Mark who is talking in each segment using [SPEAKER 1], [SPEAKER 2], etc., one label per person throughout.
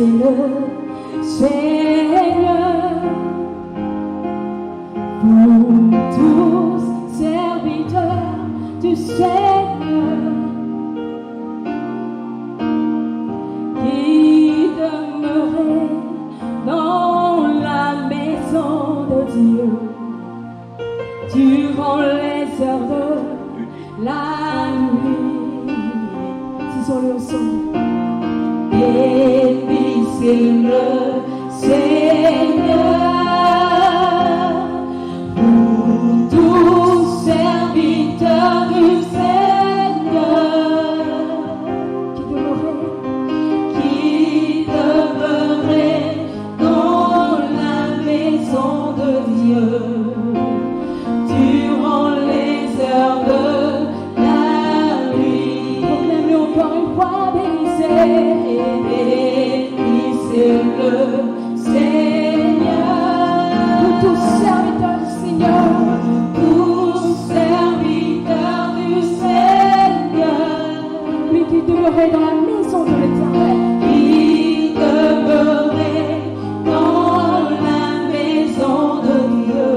[SPEAKER 1] c'est le Seigneur. Vous tous, serviteurs du Seigneur, qui demeurez dans la maison de Dieu durant les heures de la nuit. Disons-le ensemble. Bénissez le Seigneur, vous tous serviteurs du Seigneur, qui demeurez dans la maison de Dieu durant les heures de la nuit. Proclamez encore une fois, bénissez le Seigneur. Nous tous serviteurs du Seigneur, tous serviteurs du Seigneur, lui qui demeurait dans la maison de l'Éternel, qui demeurait dans la maison de Dieu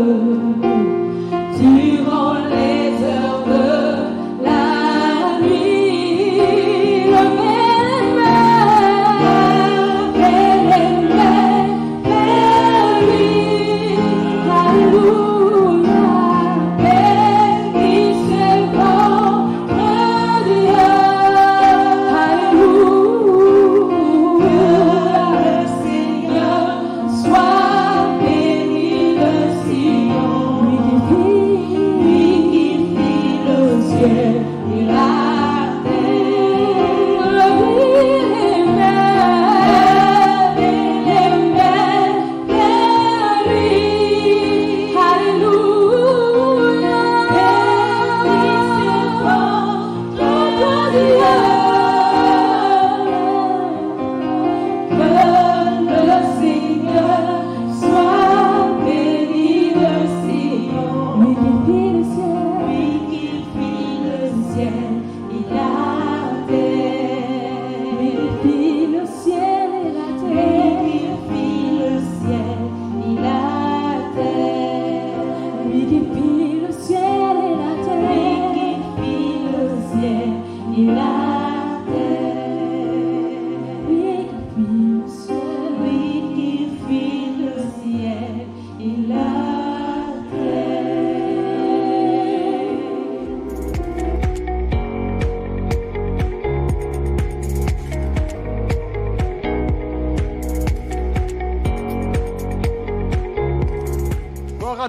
[SPEAKER 1] durant les heures de la nuit.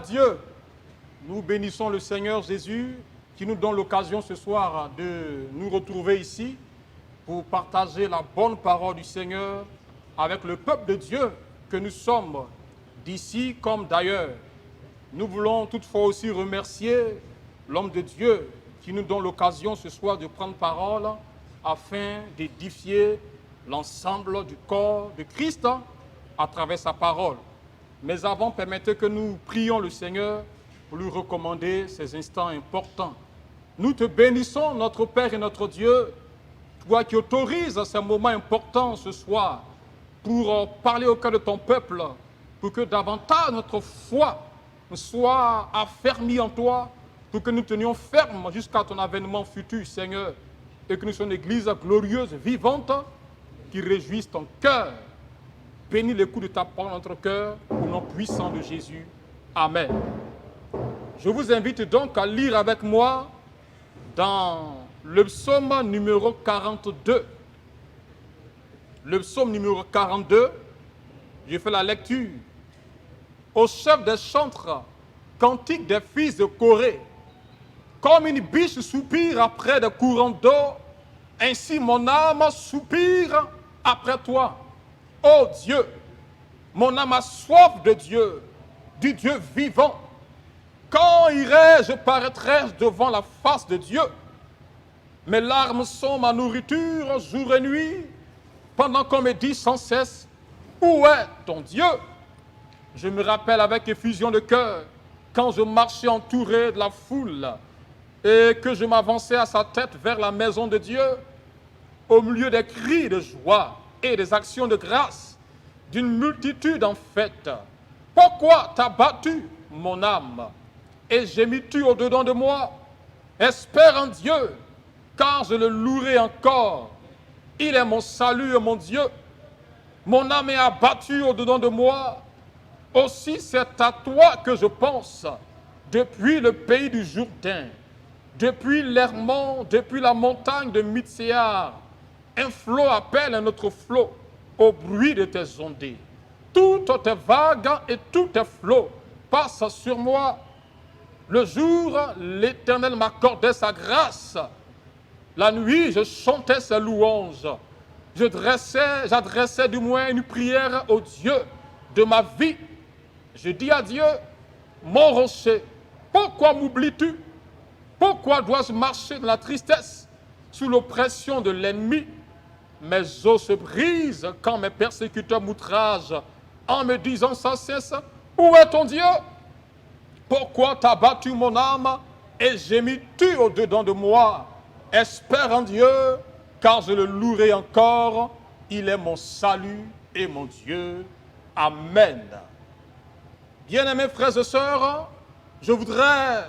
[SPEAKER 2] Dieu, nous bénissons le Seigneur Jésus qui nous donne l'occasion ce soir de nous retrouver ici pour partager la bonne parole du Seigneur avec le peuple de Dieu que nous sommes d'ici comme d'ailleurs. Nous voulons toutefois aussi remercier l'homme de Dieu qui nous donne l'occasion ce soir de prendre parole afin d'édifier l'ensemble du corps de Christ à travers sa parole. Mais avant, permettez que nous prions le Seigneur pour lui recommander ces instants importants. Nous te bénissons, notre Père et notre Dieu, toi qui autorises ces moments importants ce soir pour parler au cœur de ton peuple, pour que davantage notre foi soit affermie en toi, pour que nous tenions ferme jusqu'à ton avènement futur, Seigneur, et que nous soyons une église glorieuse, vivante, qui réjouisse ton cœur. Bénis l'écoute de ta parole dans notre cœur, au nom puissant de Jésus. Amen. Je vous invite donc à lire avec moi dans le psaume numéro 42. Le psaume numéro 42, je fais la lecture. Au chef des chantres, cantique des fils de Corée. Comme une biche soupire après des courants d'eau, ainsi mon âme soupire après toi. Ô Dieu, mon âme a soif de Dieu, du Dieu vivant. Quand irai-je, paraîtrai-je devant la face de Dieu? Mes larmes sont ma nourriture jour et nuit, pendant qu'on me dit sans cesse, où est ton Dieu? Je me rappelle avec effusion de cœur, quand je marchais entouré de la foule et que je m'avançais à sa tête vers la maison de Dieu, au milieu des cris de joie, et des actions de grâce d'une multitude en fait. Pourquoi t'as battu mon âme et gémis-tu au-dedans de moi? Espère en Dieu, car je le louerai encore. Il est mon salut et mon Dieu. Mon âme est abattue au-dedans de moi. Aussi c'est à toi que je pense, depuis le pays du Jourdain, depuis l'Hermon, depuis la montagne de Mitséar. Un flot appelle un autre flot au bruit de tes ondées. Toutes tes vagues et tous tes flots passent sur moi. Le jour, l'Éternel m'accordait sa grâce. La nuit, je chantais ses louanges. J'adressais du moins une prière au Dieu de ma vie. Je dis à Dieu, mon rocher, pourquoi m'oublies-tu? Pourquoi dois-je marcher dans la tristesse, sous l'oppression de l'ennemi? Mes os se brisent quand mes persécuteurs m'outragent, en me disant sans cesse, où est ton Dieu? Pourquoi t'as battu mon âme et gémis-tu au-dedans de moi? Espère en Dieu, car je le louerai encore. Il est mon salut et mon Dieu. Amen. Bien-aimés frères et sœurs, je voudrais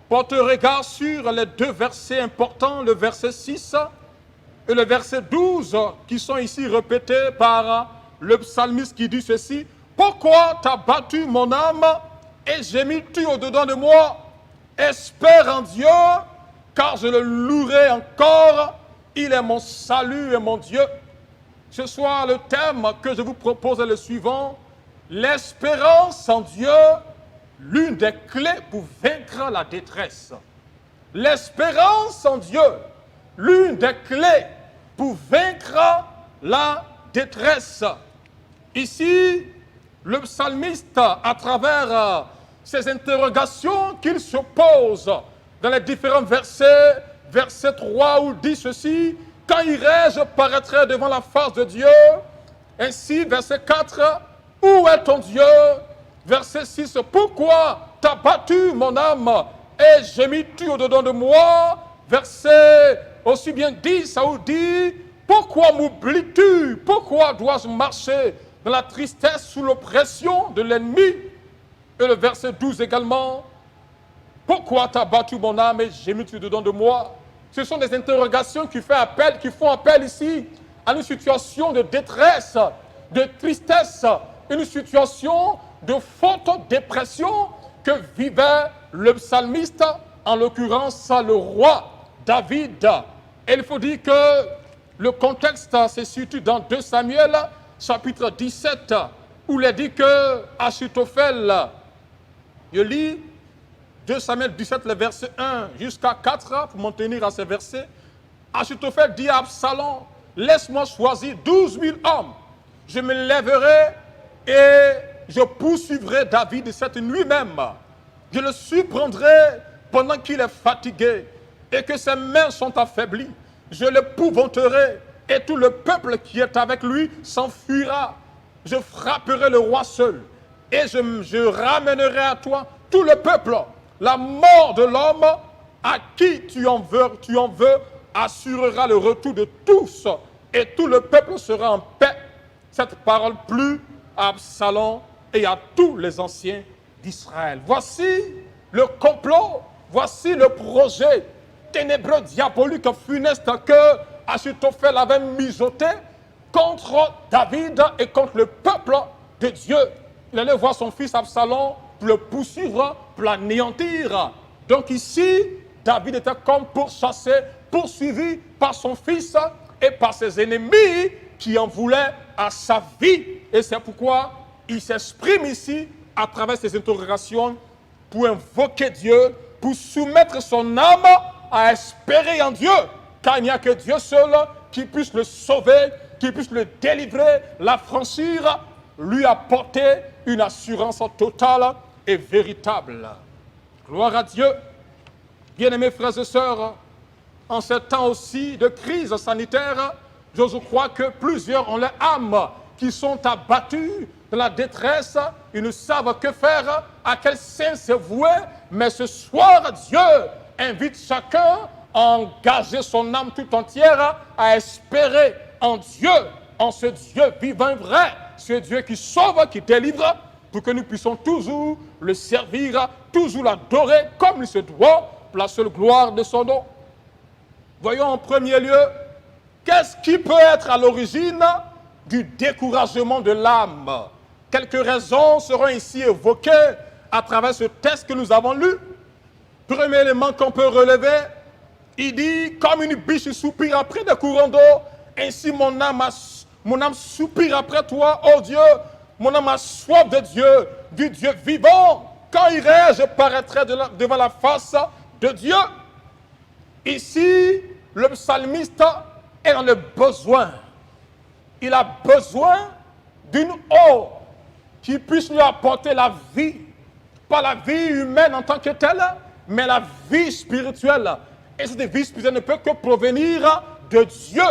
[SPEAKER 2] porter regard sur les deux versets importants, le verset 6 et le verset 12, qui sont ici répétés par le psalmiste qui dit ceci. Pourquoi t'as battu mon âme et gémis-tu au-dedans de moi? Espère en Dieu, car je le louerai encore. Il est mon salut et mon Dieu. Ce soir, le thème que je vous propose est le suivant. L'espérance en Dieu, l'une des clés pour vaincre la détresse. L'espérance en Dieu, l'une des clés pour vaincre la détresse. Ici, le psalmiste, à travers ces interrogations qu'il se pose dans les différents versets, verset 3 où il dit ceci, « Quand irai-je paraîtrai devant la face de Dieu ?» Ainsi, verset 4, « Où est ton Dieu ?» Verset 6, « Pourquoi t'as battu mon âme et gémis-tu au-dedans de moi ?» Verset aussi bien 10, où dit, « Pourquoi m'oublies-tu? Pourquoi dois-je marcher dans la tristesse sous l'oppression de l'ennemi ?» Et le verset 12 également, « Pourquoi t'as battu mon âme et gémis-tu dedans de moi ?» Ce sont des interrogations qui font appel ici à une situation de détresse, de tristesse, une situation de forte dépression que vivait le psalmiste, en l'occurrence le roi David. Et il faut dire que le contexte se situe dans 2 Samuel, chapitre 17, où il est dit que Achitophel, je lis 2 Samuel 17, le verset 1 jusqu'à 4, pour m'en tenir à ces versets. Achitophel dit à Absalom, laisse-moi choisir 12 000 hommes. Je me lèverai et je poursuivrai David cette nuit même. Je le surprendrai pendant qu'il est fatigué et que ses mains sont affaiblies. Je l'épouvanterai et tout le peuple qui est avec lui s'enfuira. Je frapperai le roi seul et je ramènerai à toi tout le peuple. La mort de l'homme à qui tu en veux assurera le retour de tous et tout le peuple sera en paix. Cette parole plut à Absalom et à tous les anciens d'Israël. Voici le complot, voici le projet ténébreux, diabolique, funeste que Achitophel avait mijoté contre David et contre le peuple de Dieu. Il allait voir son fils Absalom pour le poursuivre, pour l'anéantir. Donc ici, David était comme pourchassé, poursuivi par son fils et par ses ennemis qui en voulaient à sa vie. Et c'est pourquoi il s'exprime ici à travers ces interrogations pour invoquer Dieu, pour soumettre son âme à espérer en Dieu, car il n'y a que Dieu seul qui puisse le sauver, qui puisse le délivrer, l'affranchir, lui apporter une assurance totale et véritable. Gloire à Dieu. Bien-aimés frères et sœurs, en ces temps aussi de crise sanitaire, je crois que plusieurs ont leur âme qui sont abattus dans la détresse. Ils ne savent que faire, à quel saint se vouer. Mais ce soir, Dieu invite chacun à engager son âme tout entière, à espérer en Dieu, en ce Dieu vivant et vrai, ce Dieu qui sauve, qui délivre, pour que nous puissions toujours le servir, toujours l'adorer comme il se doit, pour la seule gloire de son nom. Voyons en premier lieu, qu'est-ce qui peut être à l'origine du découragement de l'âme? Quelques raisons seront ici évoquées à travers ce texte que nous avons lu. Premier élément qu'on peut relever, il dit, comme une biche soupire après des courants d'eau, ainsi mon âme soupire après toi, ô Dieu. Mon âme a soif de Dieu, du Dieu vivant. Quand irai-je, je paraîtrai devant la face de Dieu. Ici, le psalmiste est dans le besoin. Il a besoin d'une eau qui puisse lui apporter la vie. Pas la vie humaine en tant que telle, mais la vie spirituelle. Et cette vie spirituelle ne peut que provenir de Dieu,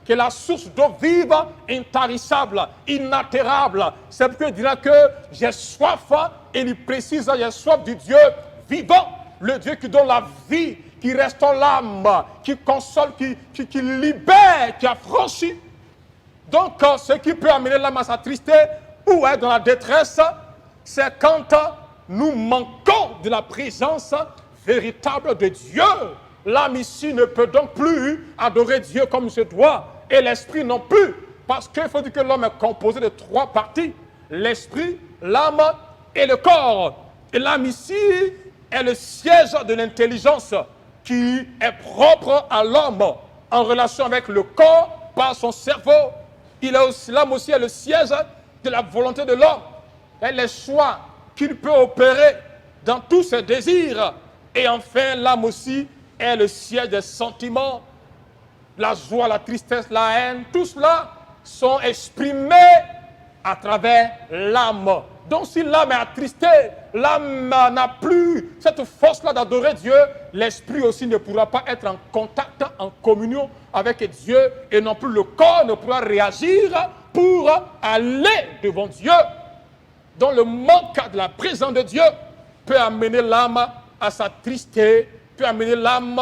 [SPEAKER 2] qui est la source d'eau vive, intarissable, inaltérable. C'est pourquoi il dira que j'ai soif, et il précise, j'ai soif du Dieu vivant, le Dieu qui donne la vie, qui restaure l'âme, qui console, qui libère, qui affranchit. Donc, ce qui peut amener l'âme à s'attrister ou être dans la détresse, c'est quand nous manquons de la présence véritable de Dieu. L'âme ici ne peut donc plus adorer Dieu comme il se doit, et l'esprit non plus, parce qu'il faut dire que l'homme est composé de trois parties, l'esprit, l'âme et le corps. Et l'âme ici est le siège de l'intelligence qui est propre à l'homme, en relation avec le corps par son cerveau. L'âme aussi est le siège de la volonté de l'homme, et les choix qu'il peut opérer dans tous ses désirs. Et enfin, l'âme aussi est le siège des sentiments, la joie, la tristesse, la haine, tout cela sont exprimés à travers l'âme. Donc si l'âme est attristée, l'âme n'a plus cette force-là d'adorer Dieu, l'esprit aussi ne pourra pas être en contact, en communion avec Dieu, et non plus le corps ne pourra réagir pour aller devant Dieu. Donc le manque de la présence de Dieu peut amener l'âme à s'attrister, peut amener l'âme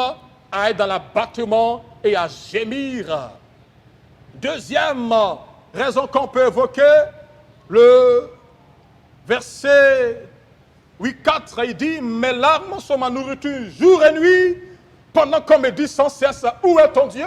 [SPEAKER 2] à être dans l'abattement et à gémir. Deuxième raison qu'on peut évoquer, le verset 8-4, il dit « Mes larmes sont ma nourriture jour et nuit, pendant qu'on me dit sans cesse, où est ton Dieu ?»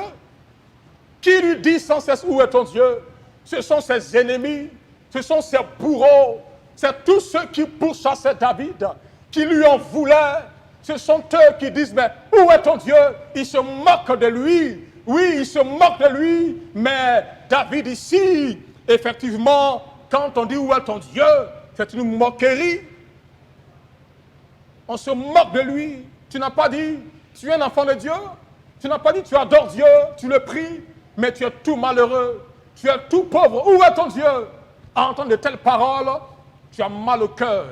[SPEAKER 2] Qui lui dit sans cesse, où est ton Dieu? Ce sont ses ennemis, ce sont ses bourreaux, c'est tous ceux qui pourchassaient David, qui lui en voulaient. Ce sont eux qui disent, mais où est ton Dieu? Ils se moquent de lui. Oui, ils se moquent de lui. Mais David ici, effectivement, quand on dit où est ton Dieu, c'est une moquerie. On se moque de lui. Tu n'as pas dit, tu es un enfant de Dieu. Tu n'as pas dit, tu adores Dieu, tu le pries, mais tu es tout malheureux. Tu es tout pauvre. Où est ton Dieu? À entendre de telles paroles, tu as mal au cœur.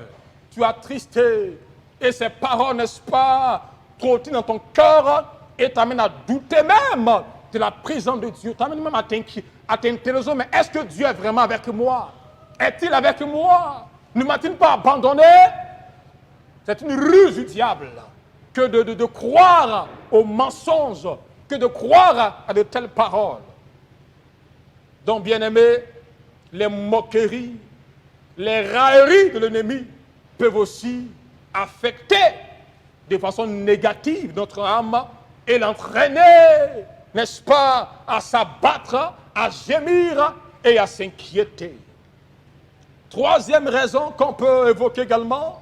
[SPEAKER 2] Tu as attristé. Et ces paroles, n'est-ce pas, trottinent dans ton cœur et t'amènent à douter même de la présence de Dieu. T'amènent même à t'interroger, mais est-ce que Dieu est vraiment avec moi? Est-il avec moi? Ne m'a-t-il pas abandonné? C'est une ruse du diable que de croire aux mensonges, que de croire à de telles paroles. Donc, bien-aimés, les moqueries, les railleries de l'ennemi peuvent aussi affecter de façon négative notre âme et l'entraîner, n'est-ce pas, à s'abattre, à gémir et à s'inquiéter. Troisième raison qu'on peut évoquer également,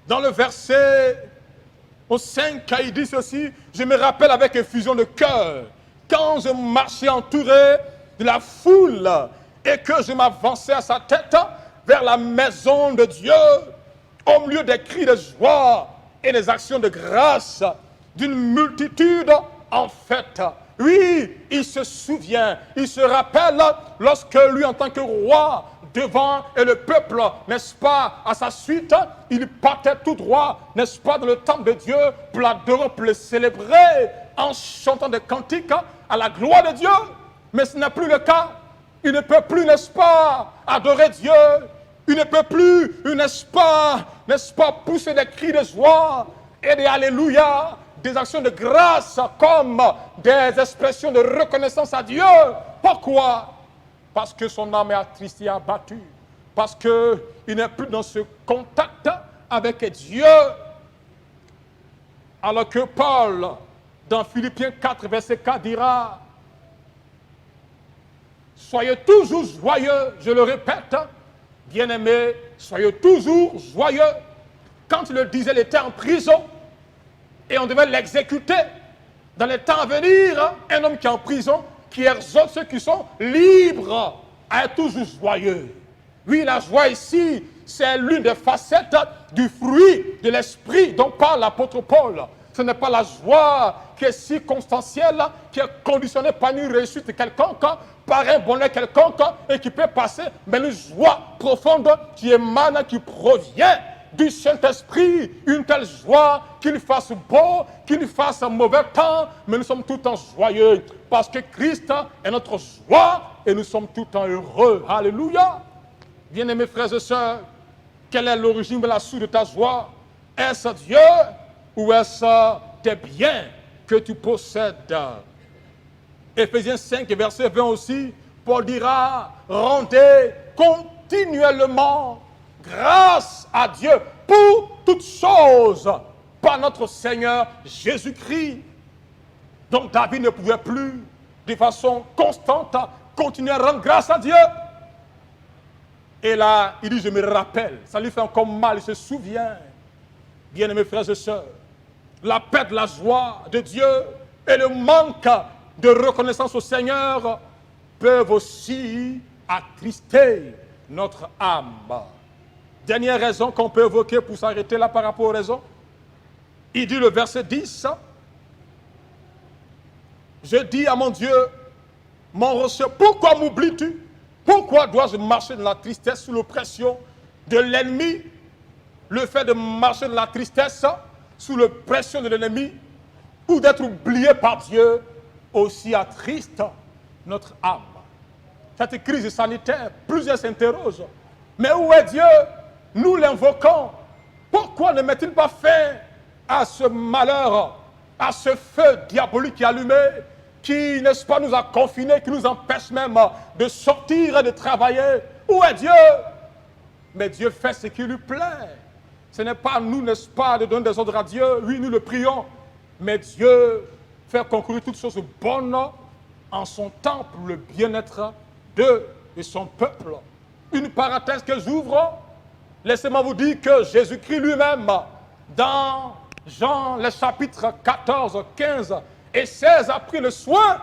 [SPEAKER 2] dans le verset au 5, il dit ceci, je me rappelle avec effusion de cœur, quand je marchais entouré de la foule et que je m'avançais à sa tête vers la maison de Dieu, au milieu des cris de joie et des actions de grâce d'une multitude en fête. Oui, il se souvient, il se rappelle lorsque lui, en tant que roi, devant et le peuple, n'est-ce pas, à sa suite, il partait tout droit, n'est-ce pas, dans le temple de Dieu pour l'adorer, pour le célébrer, en chantant des cantiques à la gloire de Dieu. Mais ce n'est plus le cas. Il ne peut plus, n'est-ce pas, adorer Dieu. Il ne peut plus, n'est-ce pas, pousser des cris de joie et des alléluia des actions de grâce comme des expressions de reconnaissance à Dieu. Pourquoi? Parce que son âme est attristée et abattue. Parce qu'il n'est plus dans ce contact avec Dieu. Alors que Paul, dans Philippiens 4, verset 4, dira: soyez toujours joyeux, je le répète, bien-aimés, soyez toujours joyeux. Quand il le disait, il était en prison et on devait l'exécuter. Dans les temps à venir, un homme qui est en prison, qui exhorte ceux qui sont libres à être toujours joyeux. Oui, la joie ici, c'est l'une des facettes du fruit de l'esprit dont parle l'apôtre Paul. Ce n'est pas la joie qui est circonstancielle, qui est conditionnée par une réussite quelconque, par un bonheur quelconque et qui peut passer, mais une joie profonde qui émane, qui provient du Saint-Esprit, une telle joie qu'il fasse beau, qu'il fasse mauvais temps, mais nous sommes tout le temps joyeux parce que Christ est notre joie et nous sommes tout le temps heureux. Alléluia! Bien-aimés frères et sœurs, quelle est l'origine de la source de ta joie? Est-ce Dieu ou est-ce tes biens que tu possèdes? Éphésiens 5, verset 20 aussi, Paul dira: rendez continuellement grâce à Dieu pour toutes choses par notre Seigneur Jésus-Christ. Donc David ne pouvait plus de façon constante continuer à rendre grâce à Dieu. Et là, il dit: je me rappelle. Ça lui fait encore mal, il se souvient. Bien-aimés frères et sœurs, la paix de la joie de Dieu et le manque de reconnaissance au Seigneur peuvent aussi attrister notre âme. Dernière raison qu'on peut évoquer pour s'arrêter là par rapport aux raisons. Il dit le verset 10, je dis à mon Dieu, mon rocher, pourquoi m'oublies-tu? Pourquoi dois-je marcher dans la tristesse sous l'oppression de l'ennemi? Le fait de marcher dans la tristesse sous l'oppression de l'ennemi ou d'être oublié par Dieu aussi attriste notre âme. Cette crise sanitaire, plusieurs s'interrogent. Mais où est Dieu? Nous l'invoquons. Pourquoi ne met-il pas fin à ce malheur, à ce feu diabolique qui est allumé, qui, n'est-ce pas, nous a confinés, qui nous empêche même de sortir et de travailler? Où est Dieu? Mais Dieu fait ce qui lui plaît. Ce n'est pas à nous, n'est-ce pas, de donner des ordres à Dieu. Oui, nous le prions. Mais Dieu fait concourir toutes choses bonnes en son temps pour le bien-être de son peuple. Une parenthèse que j'ouvre. Laissez-moi vous dire que Jésus-Christ lui-même, dans Jean, les chapitres 14, 15 et 16, a pris le soin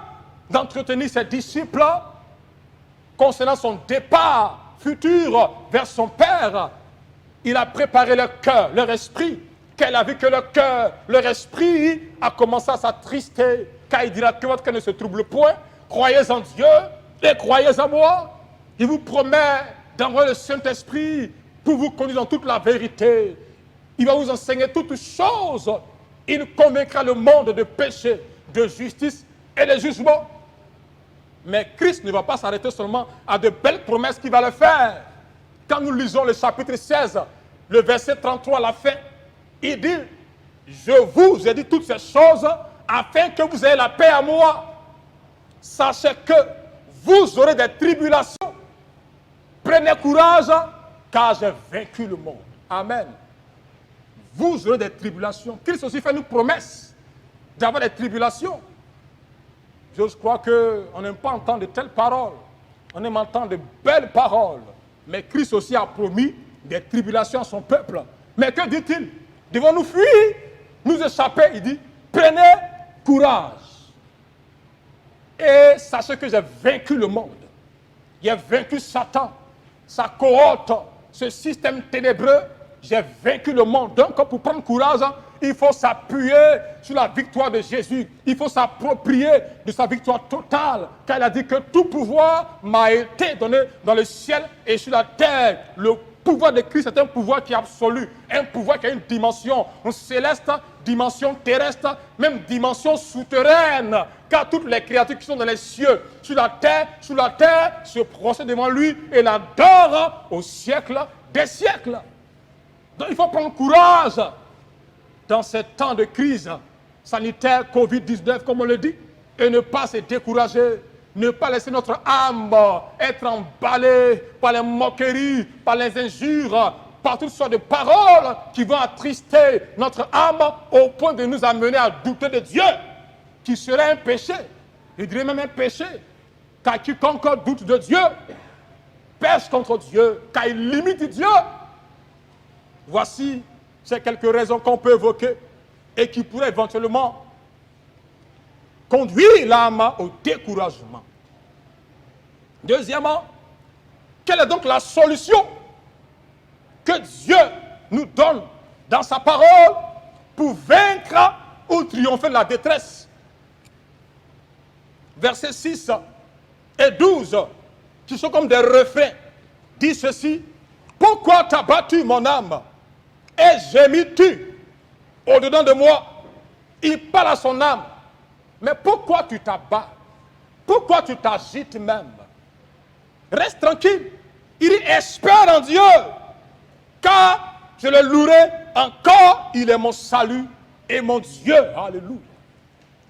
[SPEAKER 2] d'entretenir ses disciples concernant son départ futur vers son Père. Il a préparé leur cœur, leur esprit, qu'elle a vu que leur cœur, leur esprit a commencé à s'attrister, car il dira que votre cœur ne se trouble point, croyez en Dieu et croyez en moi. Il vous promet d'envoyer le Saint-Esprit pour vous conduire dans toute la vérité. Il va vous enseigner toutes choses. Il convaincra le monde de péché, de justice et de jugement. Mais Christ ne va pas s'arrêter seulement à de belles promesses qu'il va le faire. Quand nous lisons le chapitre 16, le verset 33 à la fin, il dit: je vous ai dit toutes ces choses afin que vous ayez la paix à moi. Sachez que vous aurez des tribulations. Prenez courage, car j'ai vaincu le monde. Amen. Vous aurez des tribulations. Christ aussi fait une promesse d'avoir des tribulations. Je crois qu'on n'aime pas entendre de telles paroles. On aime entendre de belles paroles. Mais Christ aussi a promis des tribulations à son peuple. Mais que dit-il? Devons-nous fuir, nous échapper? Il dit: prenez courage. Et sachez que j'ai vaincu le monde. J'ai vaincu Satan, sa cohorte, ce système ténébreux. J'ai vaincu le monde. Donc, pour prendre courage, il faut s'appuyer sur la victoire de Jésus. Il faut s'approprier de sa victoire totale. Car il a dit que tout pouvoir m'a été donné dans le ciel et sur la terre. Le pouvoir de Christ est un pouvoir qui est absolu. Un pouvoir qui a une dimension céleste, dimension terrestre, même dimension souterraine. Car toutes les créatures qui sont dans les cieux, sur la terre, se procèdent devant lui et l'adorent au siècle des siècles. Donc il faut prendre courage dans ces temps de crise. sanitaire Covid-19, comme on le dit, et ne pas se décourager, ne pas laisser notre âme être emballée par les moqueries, par les injures, par toutes sortes de paroles qui vont attrister notre âme au point de nous amener à douter de Dieu, qui serait un péché. Je dirais même un péché, car quiconque doute de Dieu pêche contre Dieu, car il limite Dieu. Voici ces quelques raisons qu'on peut évoquer et qui pourraient éventuellement conduire l'âme au découragement. Deuxièmement, quelle est donc la solution que Dieu nous donne dans sa parole pour vaincre ou triompher de la détresse? Versets 6 et 12, qui sont comme des refrains, disent ceci: pourquoi t'as battu mon âme et gémis-tu au-dedans de moi? Il parle à son âme. Mais pourquoi tu t'abats? Pourquoi tu t'agites même? Reste tranquille. Il dit: espère en Dieu, car je le louerai encore. Il est mon salut et mon Dieu. Alléluia.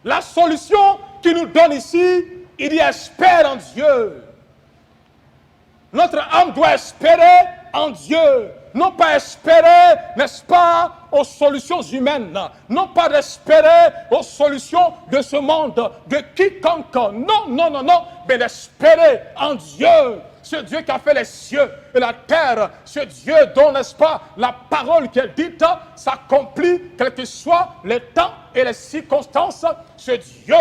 [SPEAKER 2] La solution qu'il nous donne ici, il dit: espère en Dieu. Notre âme doit espérer en Dieu. Non pas espérer, n'est-ce pas, aux solutions humaines. Non pas espérer aux solutions de ce monde, de quiconque. Non, non, non, non. Mais d'espérer en Dieu. Ce Dieu qui a fait les cieux et la terre. Ce Dieu dont, n'est-ce pas, la parole qui est dite s'accomplit, quels que soient les temps et les circonstances. Ce Dieu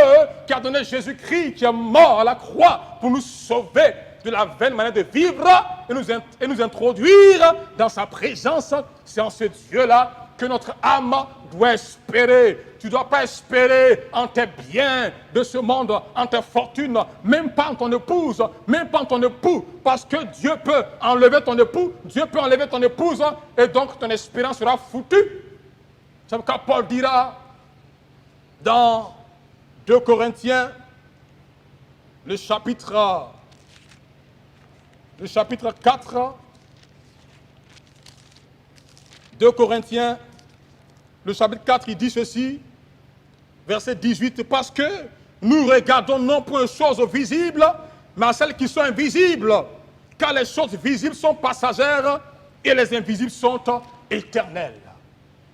[SPEAKER 2] qui a donné Jésus-Christ, qui est mort à la croix pour nous sauver de la vaine manière de vivre et nous introduire dans sa présence. C'est en ce Dieu-là que notre âme doit espérer. Tu ne dois pas espérer en tes biens de ce monde, en tes fortunes, même pas en ton épouse, même pas en ton époux, parce que Dieu peut enlever ton époux, Dieu peut enlever ton épouse, et donc ton espérance sera foutue. C'est pourquoi Paul dira dans 2 Corinthiens, le chapitre 4, 2 Corinthiens, le chapitre 4, il dit ceci, verset 18, parce que nous regardons non point aux choses visibles, mais à celles qui sont invisibles, car les choses visibles sont passagères et les invisibles sont éternelles.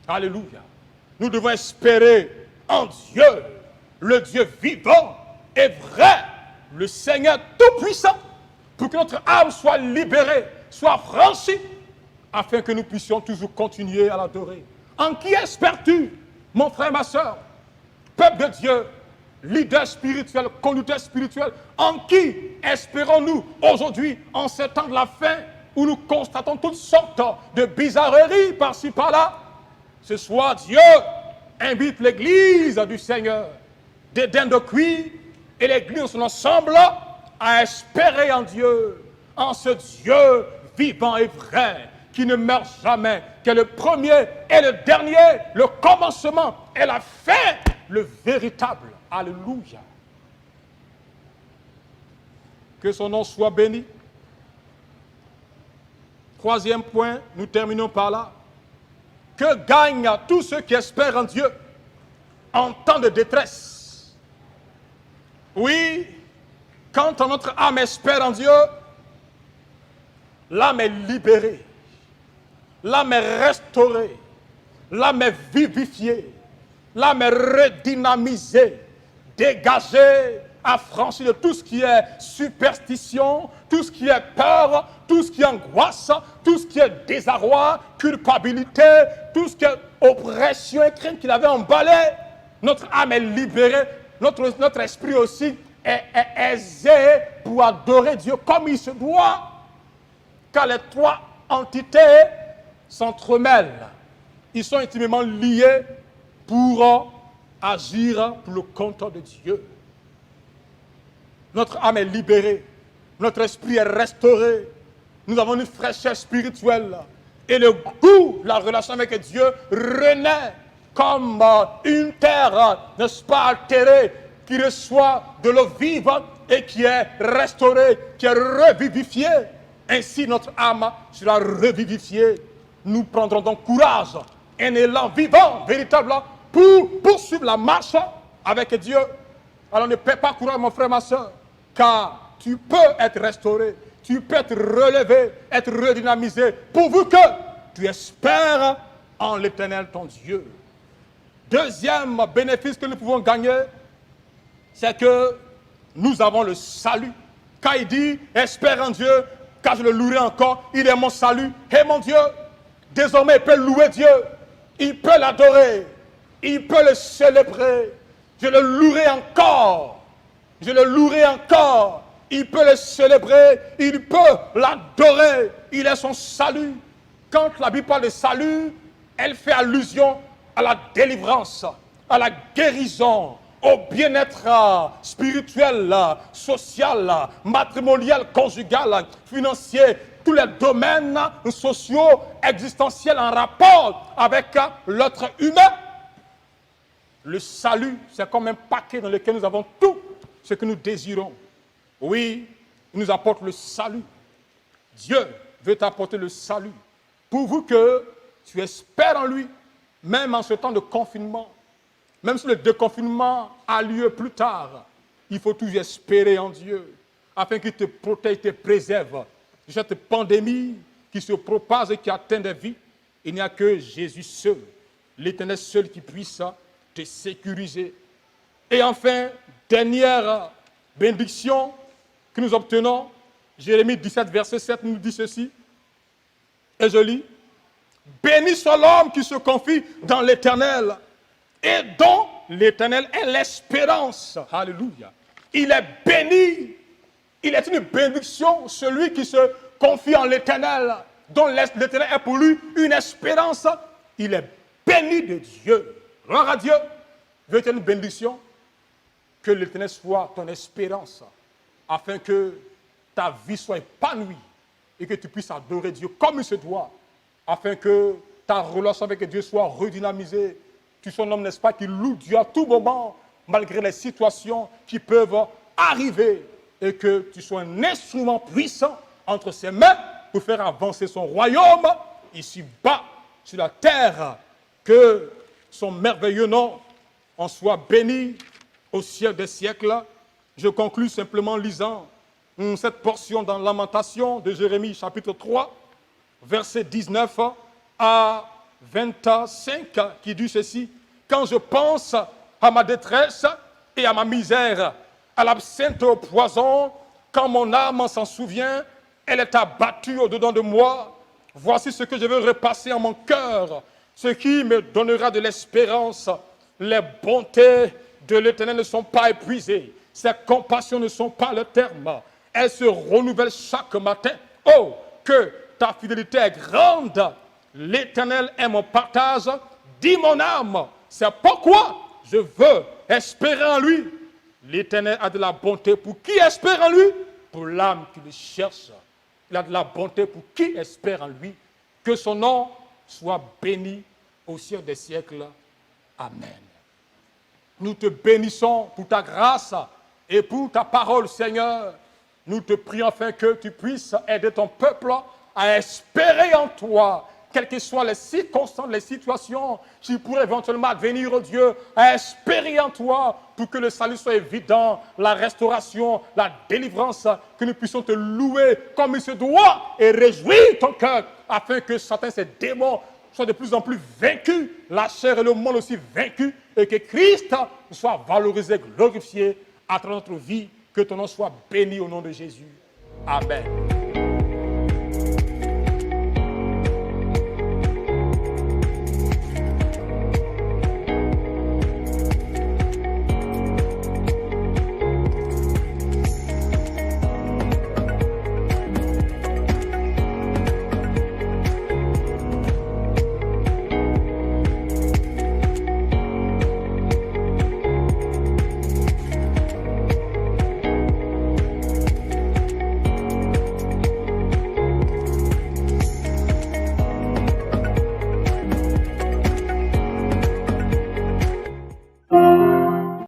[SPEAKER 2] Alléluia. Nous devons espérer en Dieu, le Dieu vivant et vrai, le Seigneur tout-puissant, pour que notre âme soit libérée, soit franchie, afin que nous puissions toujours continuer à l'adorer. En qui espères-tu, mon frère, ma soeur, peuple de Dieu, leader spirituel, conducteur spirituel, en qui espérons-nous aujourd'hui, en ce temps de la fin, où nous constatons toutes sortes de bizarreries par-ci par-là? Ce soir, Dieu invite l'Église du Seigneur, d'Éden de cuir, et l'Église dans son ensemble, à espérer en Dieu, en ce Dieu vivant et vrai, qui ne meurt jamais, qui est le premier et le dernier, le commencement et la fin, le véritable. Alléluia. Que son nom soit béni. Troisième point, nous terminons par là. Que gagnent tous ceux qui espèrent en Dieu en temps de détresse? Oui, quand notre âme espère en Dieu, l'âme est libérée, l'âme est restaurée, l'âme est vivifiée, l'âme est redynamisée, dégagée, affranchie de tout ce qui est superstition, tout ce qui est peur, tout ce qui est angoisse, tout ce qui est désarroi, culpabilité, tout ce qui est oppression et crainte qu'il avait emballé. Notre âme est libérée, notre esprit aussi est aisé pour adorer Dieu comme il se doit, car les trois entités s'entremêlent. Ils sont intimement liés pour agir pour le compte de Dieu. Notre âme est libérée, notre esprit est restauré, nous avons une fraîcheur spirituelle et le goût, la relation avec Dieu renaît comme une terre, n'est-ce pas, altérée, qui reçoit de l'eau vive et qui est restaurée, qui est revivifiée. Ainsi notre âme sera revivifiée. Nous prendrons donc courage, un élan vivant, véritable, pour poursuivre la marche avec Dieu. Alors ne perds pas courage, mon frère, ma soeur, car tu peux être restauré, tu peux être relevé, être redynamisé, pourvu que tu espères en l'Éternel, ton Dieu. Deuxième bénéfice que nous pouvons gagner, c'est que nous avons le salut. Quand il dit, espère en Dieu, car je le louerai encore, il est mon salut. Et mon Dieu, désormais il peut louer Dieu, il peut l'adorer, il peut le célébrer. Je le louerai encore, je le louerai encore. Il peut le célébrer, il peut l'adorer, il est son salut. Quand la Bible parle de salut, elle fait allusion à la délivrance, à la guérison, au bien-être spirituel, social, matrimonial, conjugal, financier, tous les domaines sociaux, existentiels en rapport avec l'être humain. Le salut, c'est comme un paquet dans lequel nous avons tout ce que nous désirons. Oui, il nous apporte le salut. Dieu veut t'apporter le salut, pourvu que tu espères en lui, même en ce temps de confinement. Même si le déconfinement a lieu plus tard, il faut toujours espérer en Dieu, afin qu'il te protège, te préserve de cette pandémie qui se propage et qui atteint des vies. Il n'y a que Jésus seul, l'Éternel seul, qui puisse te sécuriser. Et enfin, dernière bénédiction que nous obtenons, Jérémie 17, verset 7 nous dit ceci, et je lis, « Béni soit l'homme qui se confie dans l'Éternel, et dont l'Éternel est l'espérance. » Alléluia. Il est béni. Il est une bénédiction, celui qui se confie en l'Éternel, dont l'Éternel est pour lui une espérance. Il est béni de Dieu. Gloire à Dieu. Veux-tu une bénédiction? Que l'Éternel soit ton espérance, afin que ta vie soit épanouie et que tu puisses adorer Dieu comme il se doit, afin que ta relation avec Dieu soit redynamisée. Tu sois un homme, n'est-ce pas, qui loue Dieu à tout moment, malgré les situations qui peuvent arriver, et que tu sois un instrument puissant entre ses mains pour faire avancer son royaume ici-bas, sur la terre. Que son merveilleux nom en soit béni au siècle des siècles. Je conclus simplement en lisant cette portion dans Lamentation de Jérémie, chapitre 3, verset 19 à 25, qui dit ceci: « Quand je pense à ma détresse et à ma misère, à l'absinthe au poison, quand mon âme s'en souvient, elle est abattue au-dedans de moi. Voici ce que je veux repasser en mon cœur, ce qui me donnera de l'espérance. Les bontés de l'Éternel ne sont pas épuisées, ses compassions ne sont pas le terme. Elles se renouvellent chaque matin. Oh, que ta fidélité est grande! L'Éternel est mon partage, dit mon âme. C'est pourquoi je veux espérer en lui. L'Éternel a de la bonté pour qui espère en lui? Pour l'âme qui le cherche. Il a de la bonté pour qui espère en lui. Que son nom soit béni au siècle des siècles. Amen. Nous te bénissons pour ta grâce et pour ta parole, Seigneur. Nous te prions afin que tu puisses aider ton peuple à espérer en toi, quelles que soient les circonstances, les situations qui pourraient éventuellement advenir, oh Dieu, à espérer en toi pour que le salut soit évident, la restauration, la délivrance, que nous puissions te louer comme il se doit et réjouir ton cœur afin que certains ces démons soient de plus en plus vaincus, la chair et le monde aussi vaincus, et que Christ soit valorisé, glorifié à travers notre vie. Que ton nom soit béni au nom de Jésus. Amen.